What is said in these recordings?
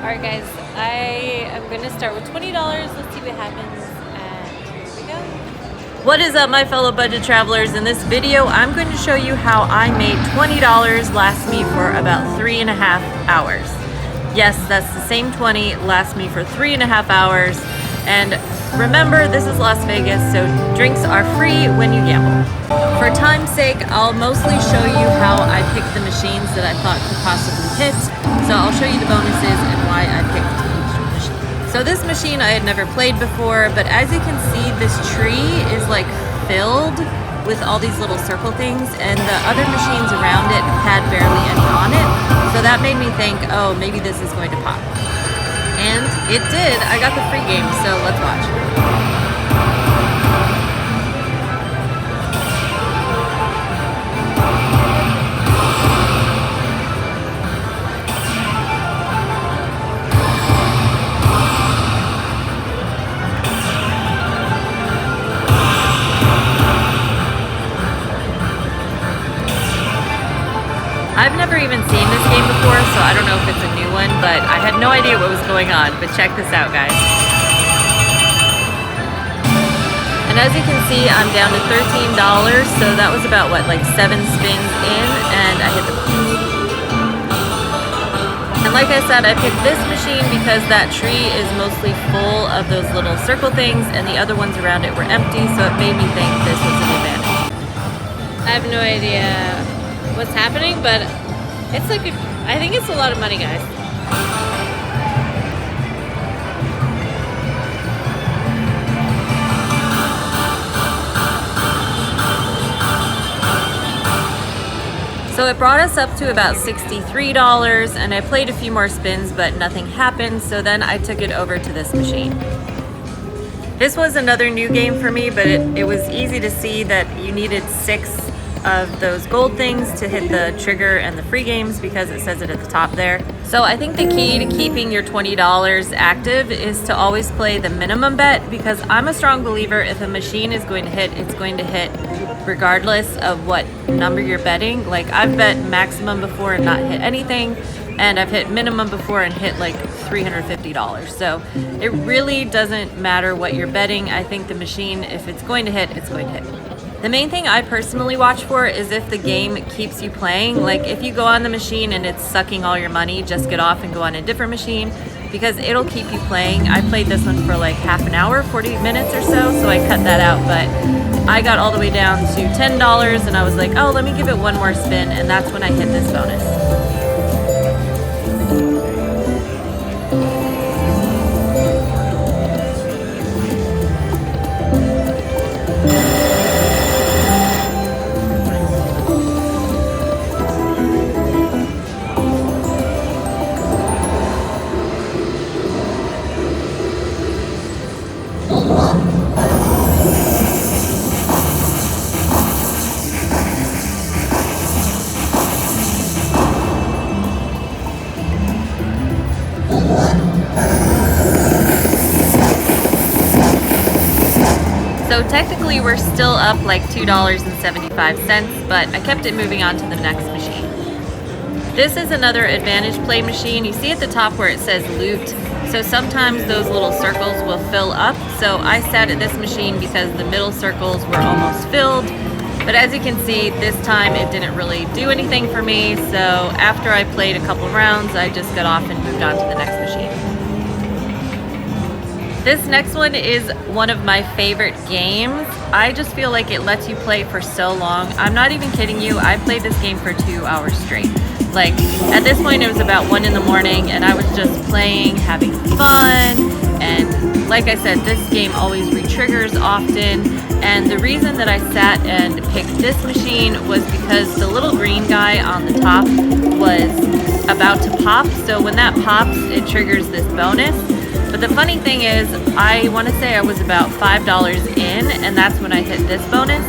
Alright guys, I am going to start with $20. Let's see what happens. And here we go. What is up, my fellow budget travelers? In this video, I'm going to show you how I made $20 last me for about 3.5 hours. Yes, that's the same 20 last me for 3.5 hours. And remember, this is Las Vegas, so drinks are free when you gamble. For time's sake, I'll mostly show you how I picked the machines that I thought could possibly hit. So I'll show you the bonuses and why I picked each machine. So this machine I had never played before, but as you can see, this tree is like filled with all these little circle things, and the other machines around it had barely any on it. So that made me think, oh, maybe this is going to pop. And it did. I got the free game, so let's watch. I've never even seen this game before, so I don't know if it's a new one, but I had no idea what was going on. But check this out, guys. And as you can see, I'm down to $13, so that was about, what, like 7 spins in, and I hit the bonus. And like I said, I picked this machine because that tree is mostly full of those little circle things, and the other ones around it were empty, so it made me think this was an advantage. I have no idea what's happening, but it's like I think it's a lot of money, guys. So it brought us up to about $63, and I played a few more spins, but nothing happened, so then I took it over to this machine. This was another new game for me, but it was easy to see that you needed 6 of those gold things to hit the trigger and the free games because it says it at the top there. So I think the key to keeping your $20 active is to always play the minimum bet, because I'm a strong believer if a machine is going to hit, it's going to hit regardless of what number you're betting. Like, I've bet maximum before and not hit anything, and I've hit minimum before and hit like $350. So it really doesn't matter what you're betting. I think the machine, if it's going to hit, it's going to hit. The main thing I personally watch for is if the game keeps you playing. Like, if you go on the machine and it's sucking all your money, just get off and go on a different machine, because it'll keep you playing. I played this one for like half an hour, 40 minutes or so I cut that out, but I got all the way down to $10 and I was like, oh, let me give it one more spin, and that's when I hit this bonus. So technically we're still up like $2.75, but I kept it moving on to the next machine. This is another advantage play machine. You see at the top where it says loot. So sometimes those little circles will fill up. So I sat at this machine because the middle circles were almost filled. But as you can see, this time it didn't really do anything for me. So after I played a couple rounds, I just got off and moved on to the next machine. This next one is one of my favorite games. I just feel like it lets you play for so long. I'm not even kidding you. I played this game for 2 hours straight. Like, at this point it was about 1 in the morning and I was just playing, having fun. And like I said, this game always re-triggers often. And the reason that I sat and picked this machine was because the little green guy on the top was about to pop. So when that pops, it triggers this bonus. But the funny thing is, I want to say I was about $5 in, and that's when I hit this bonus.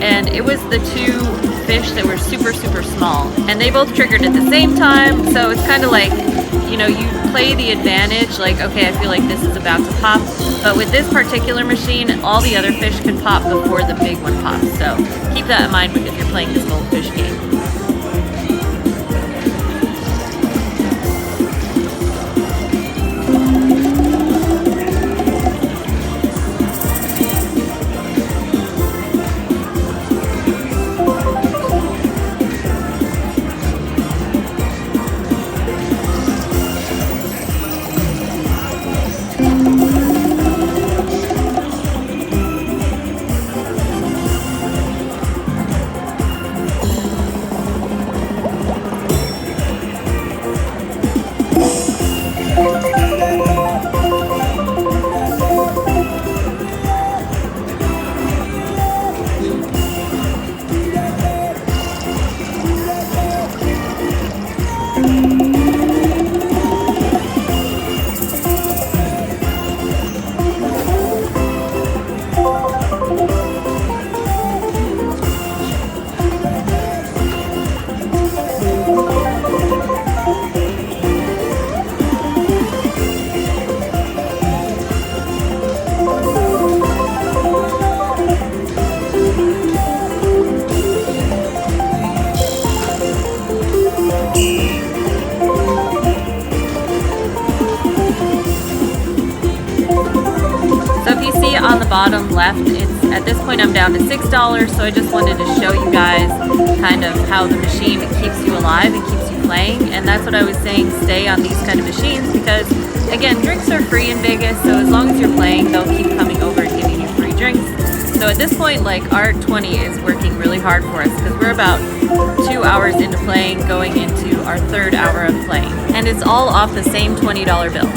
And it was the 2 fish that were super, super small. And they both triggered at the same time, so it's kind of like, you know, you play the advantage, like, okay, I feel like this is about to pop. But with this particular machine, all the other fish can pop before the big one pops. So keep that in mind if you're playing this goldfish game. bottom left, it's at this point I'm down to $6, so I just wanted to show you guys kind of how the machine keeps you alive and keeps you playing. And that's what I was saying, stay on these kind of machines, because again, drinks are free in Vegas, so as long as you're playing, they'll keep coming over and giving you free drinks. So at this point, like, R20 is working really hard for us because we're about 2 hours into playing, going into our 3rd hour of playing. And it's all off the same $20 bill.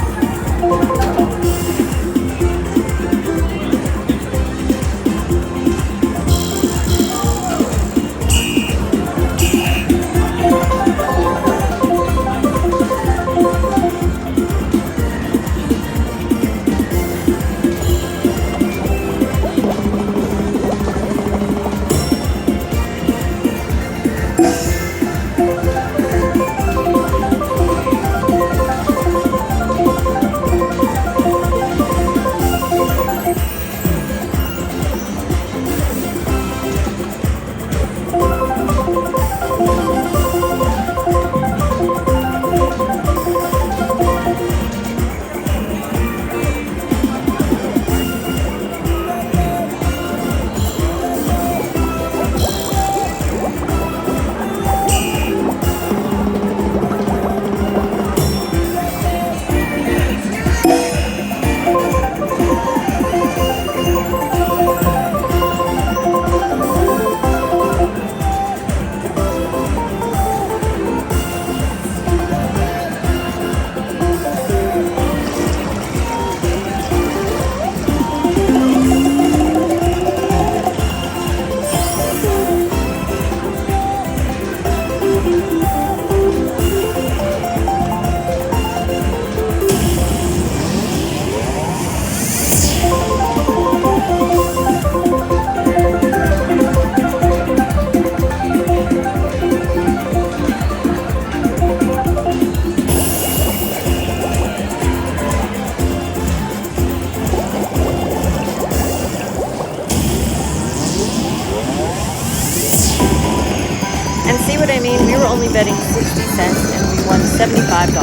And see what I mean? We were only betting 60 cents and we won $75.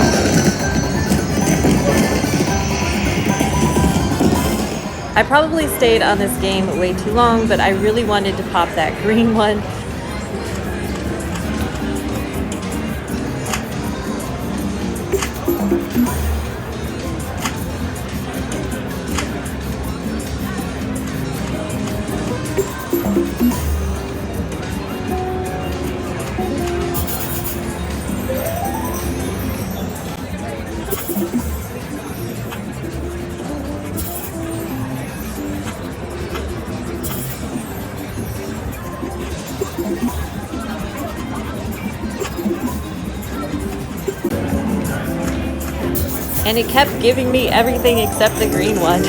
I probably stayed on this game way too long, but I really wanted to pop that green one. And it kept giving me everything except the green one.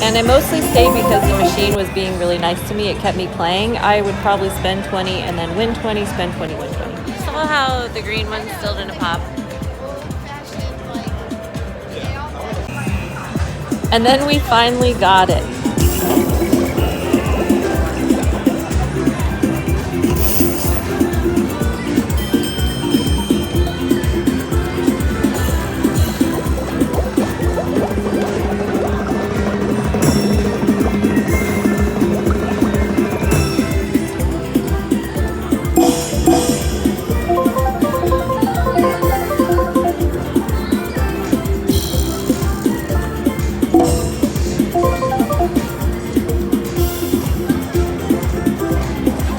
And I mostly stayed because the machine was being really nice to me. It kept me playing. I would probably spend 20 and then win 20, spend 20, win 20. Saw how the green one still didn't pop. And then we finally got it.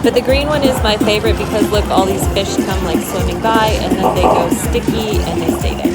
But the green one is my favorite because look, all these fish come like swimming by and then they go sticky and they stay there.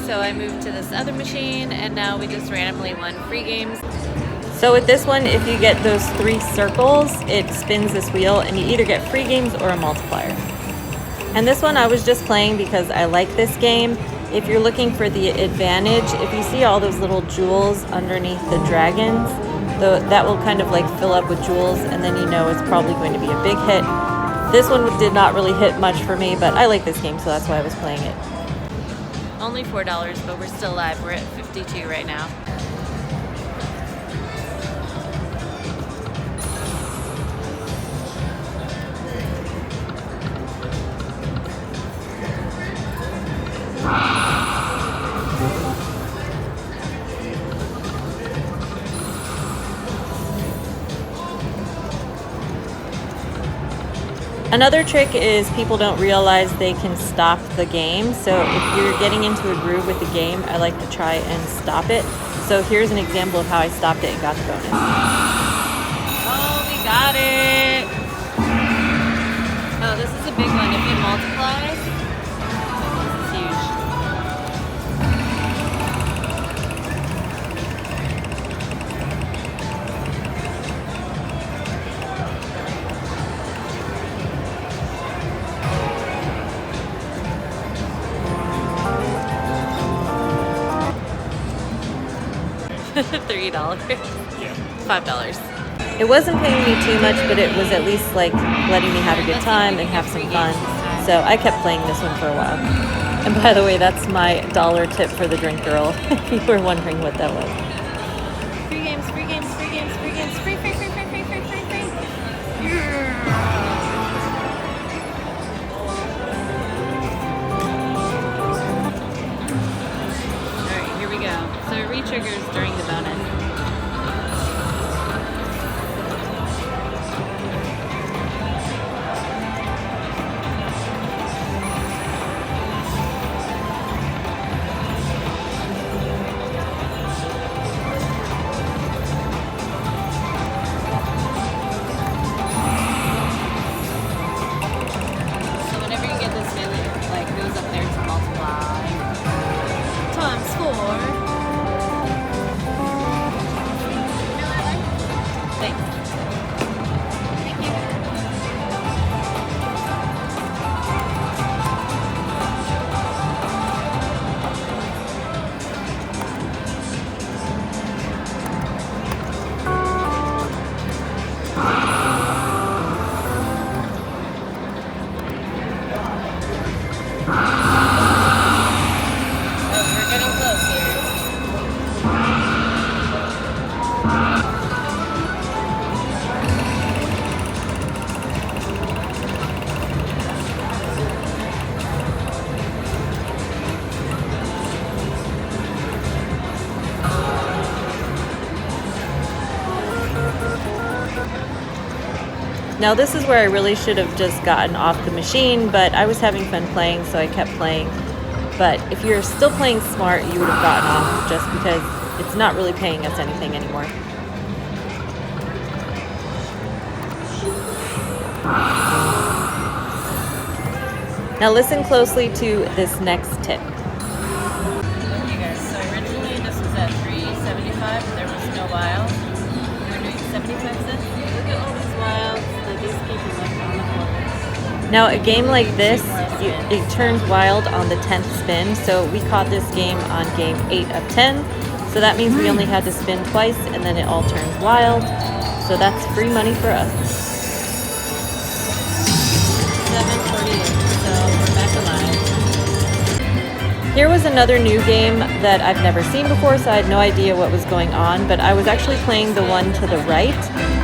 So I moved to this other machine and now we just randomly won free games. So with this one, if you get those 3 circles, it spins this wheel and you either get free games or a multiplier. And this one I was just playing because I like this game. If you're looking for the advantage, if you see all those little jewels underneath the dragons, that will kind of like fill up with jewels and then you know it's probably going to be a big hit. This one did not really hit much for me, but I like this game, so that's why I was playing it. Only $4, but we're still live. We're at 52 right now. Another trick is people don't realize they can stop the game. So if you're getting into a groove with the game, I like to try and stop it. So here's an example of how I stopped it and got the bonus. Oh, we got it. Oh, this is a big one. If you multiply, this is huge. $3. Yeah. $5. It wasn't paying me too much, but it was at least like letting me have a good time and have some fun. So I kept playing this one for a while. And by the way, that's my dollar tip for the drink girl, if you were wondering what that was. Free games, free games, free games, free games, free, free, free, free, free, free, free, free. Yeah. Now this is where I really should have just gotten off the machine, but I was having fun playing, so I kept playing. But if you're still playing smart, you would have gotten off just because it's not really paying us anything anymore. Now listen closely to this next tip. Okay guys, so originally this was at $3.75, but there was no wild. We're doing 75 cents. Look at all these wilds that these people left on the board. Now a game like this, it turns wild on the 10th spin, so we caught this game on game 8 of 10. So that means we only had to spin twice and then it all turns wild. So that's free money for us. 7:48, so we're back alive. Here was another new game that I've never seen before, so I had no idea what was going on, but I was actually playing the one to the right,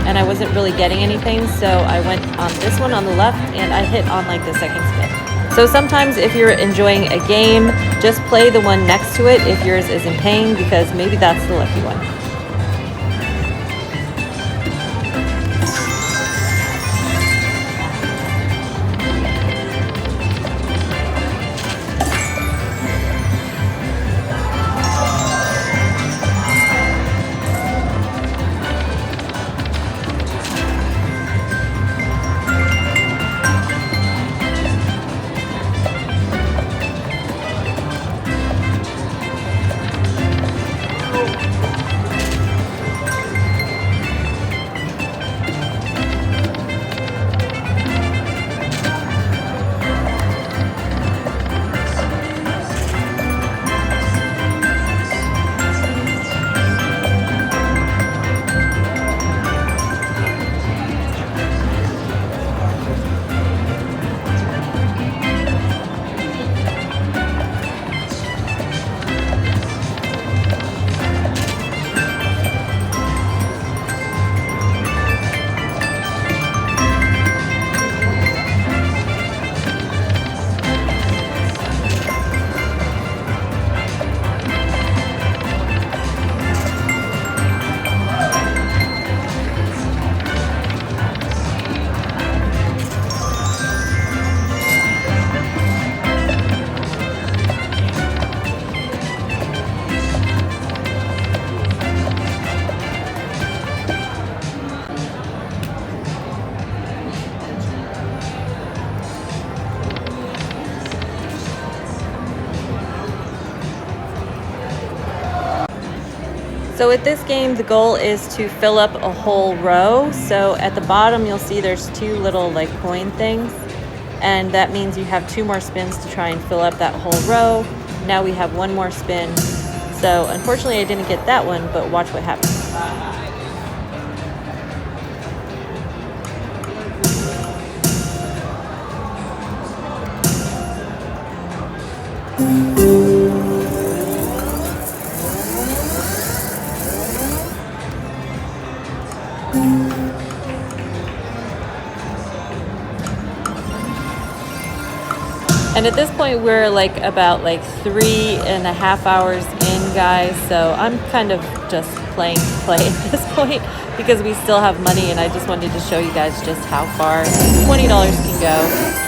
and I wasn't really getting anything, so I went on this one on the left, and I hit on like the second spin. So sometimes if you're enjoying a game, just play the one next to it if yours isn't paying, because maybe that's the lucky one. So with this game, the goal is to fill up a whole row. So at the bottom, you'll see there's two little like coin things. And that means you have 2 more spins to try and fill up that whole row. Now we have 1 more spin. So unfortunately, I didn't get that one, but watch what happens. And at this point, we're like about like 3.5 hours in, guys. So I'm kind of just playing to play at this point because we still have money, and I just wanted to show you guys just how far $20 can go.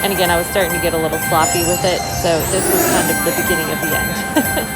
And again, I was starting to get a little sloppy with it, so this was kind of the beginning of the end.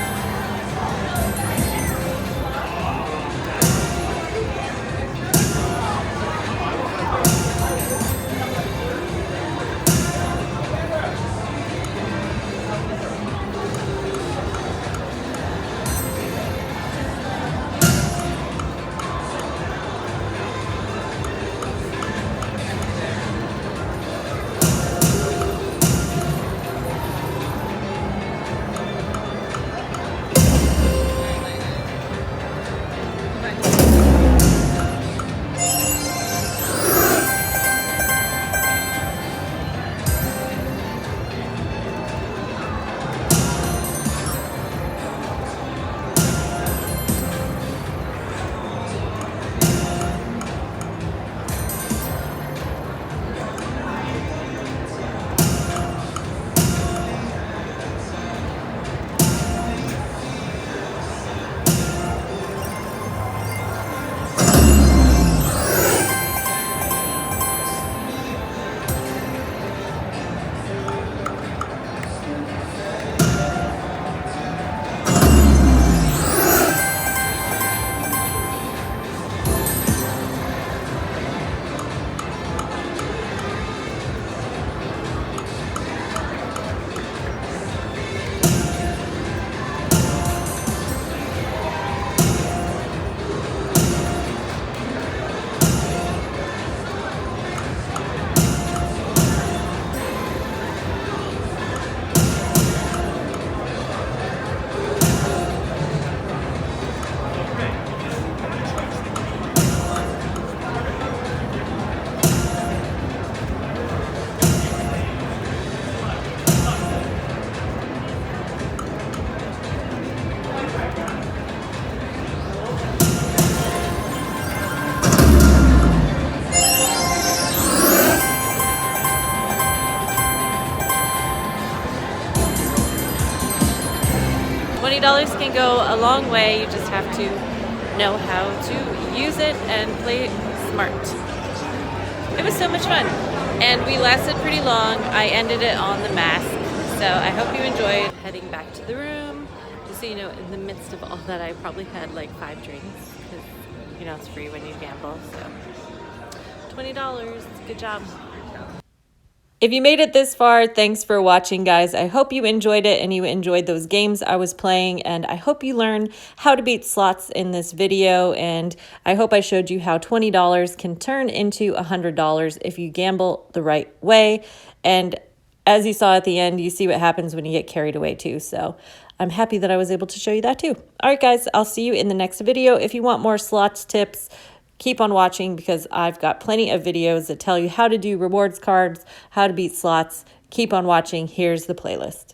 $20 can go a long way. You just have to know how to use it and play smart. It was so much fun, and we lasted pretty long. I ended it on the mask, so I hope you enjoyed. Heading back to the room. Just so you know, in the midst of all that, I probably had like 5 drinks, because you know it's free when you gamble. So $20, good job. If you made it this far, thanks for watching, guys. I hope you enjoyed it and you enjoyed those games I was playing, and I hope you learned how to beat slots in this video, and I hope I showed you how $20 can turn into $100 if you gamble the right way. And as you saw at the end, you see what happens when you get carried away too. So I'm happy that I was able to show you that too. All right, guys, I'll see you in the next video. If you want more slots tips, keep on watching, because I've got plenty of videos that tell you how to do rewards cards, how to beat slots. Keep on watching. Here's the playlist.